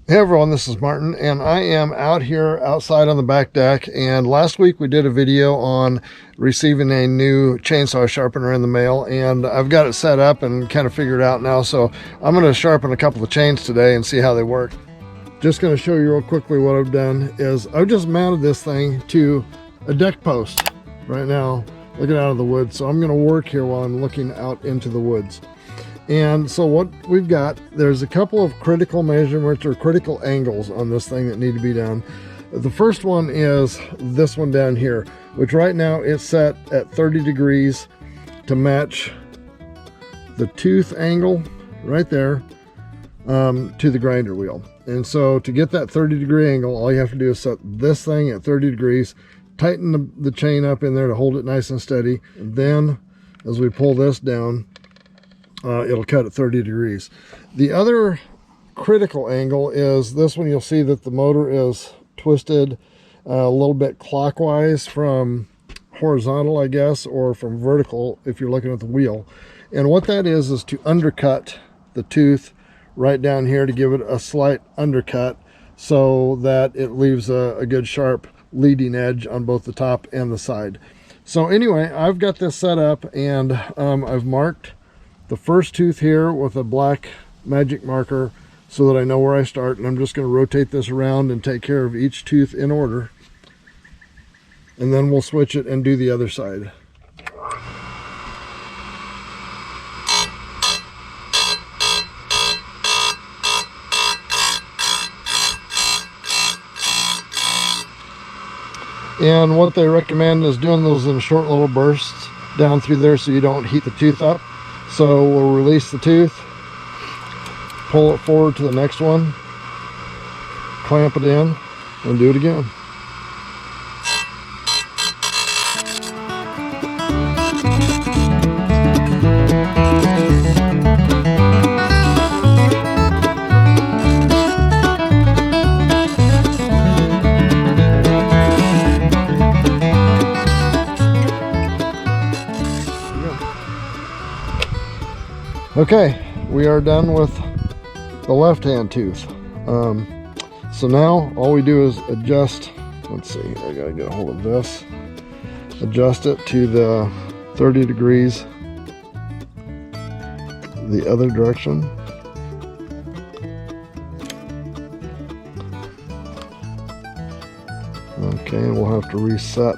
Hey everyone, this is Martin, and I am out here outside on the back deck. And last week we did a video on receiving a new chainsaw sharpener in the mail, and I've got it set up and kind of figured out now. So I'm going to sharpen a couple of chains today and see how they work. Just going to show you real quickly what I've done is I've just mounted this thing to a deck post right now, looking out of the woods. So I'm going to work here while I'm looking out into the woods. And so what we've got, there's a couple of critical measurements or critical angles on this thing that need to be done. The first one is this one down here, which right now is set at 30 degrees to match the tooth angle right there to the grinder wheel. And so to get that 30-degree angle, all you have to do is set this thing at 30 degrees, tighten the chain up in there to hold it nice and steady. And then as we pull this down, it'll cut at 30 degrees. The other critical angle is this one. You'll see that the motor is twisted a little bit clockwise from horizontal, I guess, or from vertical if you're looking at the wheel. And what that is to undercut the tooth right down here, to give it a slight undercut so that it leaves a good sharp leading edge on both the top and the side. So anyway, I've got this set up, and I've marked the first tooth here with a black magic marker so that I know where I start, and I'm just going to rotate this around and take care of each tooth in order, and then we'll switch it and do the other side. And what they recommend is doing those in short little bursts down through there so you don't heat the tooth up. So we'll release the tooth, pull it forward to the next one, clamp it in, and do it again. Okay, we are done with the left-hand tooth. So now all we do is adjust. Let's see, I gotta get a hold of this. Adjust it to the 30 degrees the other direction. Okay, and we'll have to reset.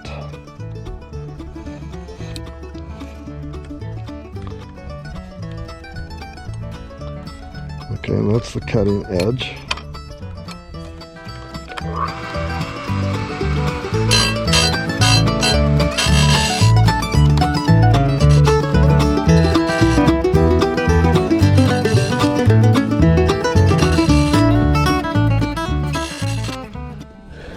Okay, and that's the cutting edge.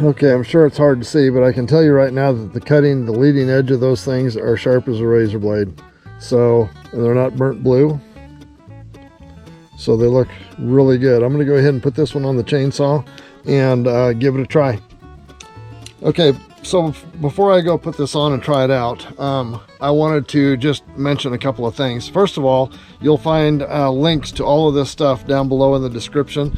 Okay, I'm sure it's hard to see, but I can tell you right now that the leading edge of those things are sharp as a razor blade. So, and they're not burnt blue. So they look really good. I'm going to go ahead and put this one on the chainsaw and give it a try. Okay, so before I go put this on and try it out, I wanted to just mention a couple of things. First of all, you'll find links to all of this stuff down below in the description.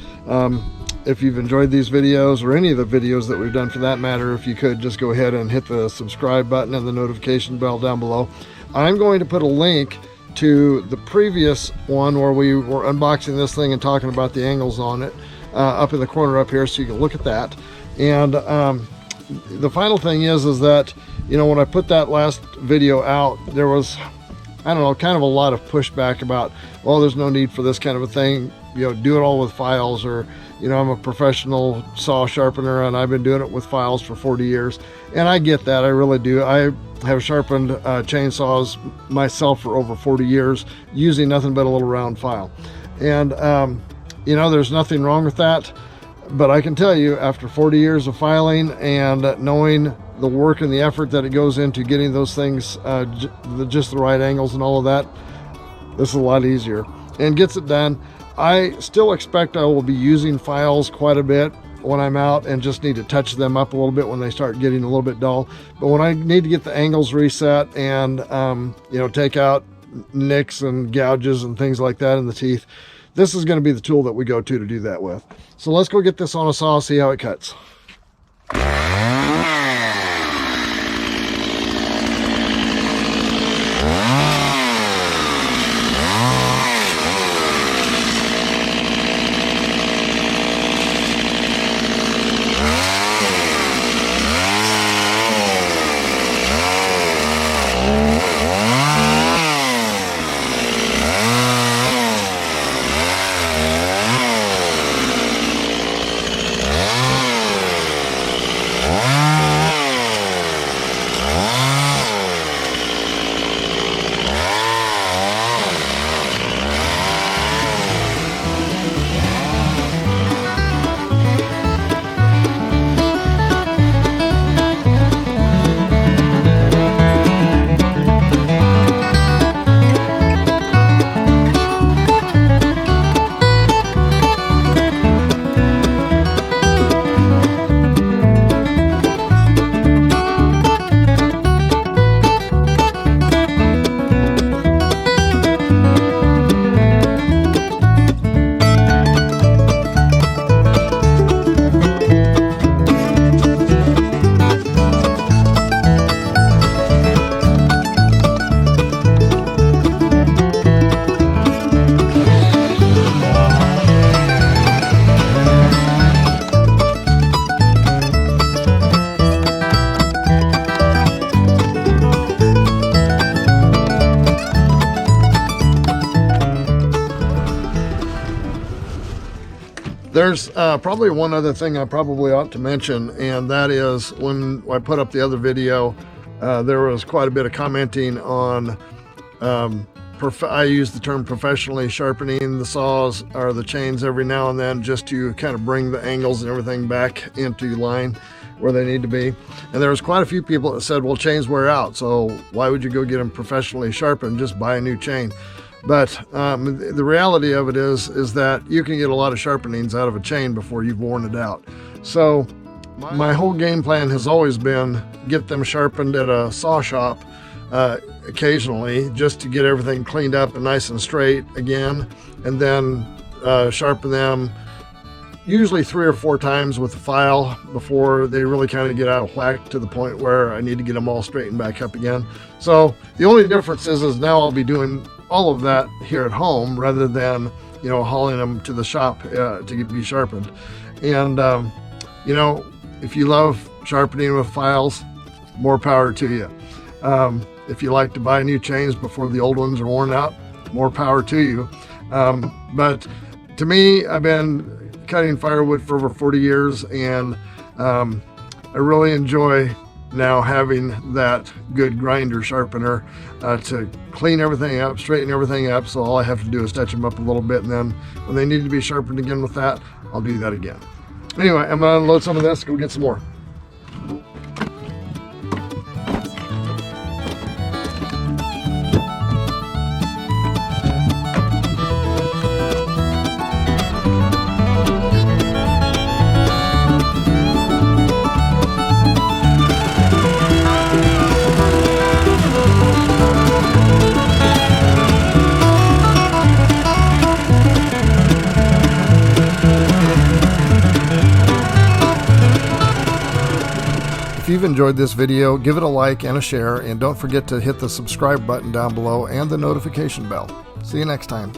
If you've enjoyed these videos, or any of the videos that we've done for that matter, if you could just go ahead and hit the subscribe button and the notification bell down below. I'm going to put a link to the previous one where we were unboxing this thing and talking about the angles on it up in the corner up here, so you can look at that. And the final thing is that, you know, when I put that last video out, there was, I don't know, kind of a lot of pushback about, well, there's no need for this kind of a thing, you know, do it all with files, or, you know, I'm a professional saw sharpener and I've been doing it with files for 40 years. And I get that, I really do. I have sharpened chainsaws myself for over 40 years using nothing but a little round file. And, you know, there's nothing wrong with that. But I can tell you, after 40 years of filing and knowing the work and the effort that it goes into getting those things just the right angles and all of that, this is a lot easier and gets it done. I still expect I will be using files quite a bit when I'm out and just need to touch them up a little bit when they start getting a little bit dull. But when I need to get the angles reset and you know, take out nicks and gouges and things like that in the teeth, this is going to be the tool that we go to do that with. So let's go get this on a saw, see how it cuts. There's probably one other thing I probably ought to mention, and that is when I put up the other video, there was quite a bit of commenting on, I use the term professionally sharpening the saws or the chains every now and then just to kind of bring the angles and everything back into line where they need to be. And there was quite a few people that said, well, chains wear out, so why would you go get them professionally sharpened? Just buy a new chain. But the reality of it is that you can get a lot of sharpenings out of a chain before you've worn it out. So my whole game plan has always been get them sharpened at a saw shop occasionally, just to get everything cleaned up and nice and straight again, and then sharpen them usually 3 or 4 times with the file before they really kind of get out of whack to the point where I need to get them all straightened back up again. So the only difference is now I'll be doing all of that here at home rather than, you know, hauling them to the shop to be sharpened. And you know, if you love sharpening with files, more power to you. If you like to buy new chains before the old ones are worn out, more power to you. But to me, I've been cutting firewood for over 40 years, and I really enjoy now having that good grinder sharpener to clean everything up, straighten everything up. So all I have to do is touch them up a little bit, and then when they need to be sharpened again with that, I'll do that again. Anyway, I'm gonna unload some of this, go get some more. If you've enjoyed this video, give it a like and a share, and don't forget to hit the subscribe button down below and the notification bell. See you next time.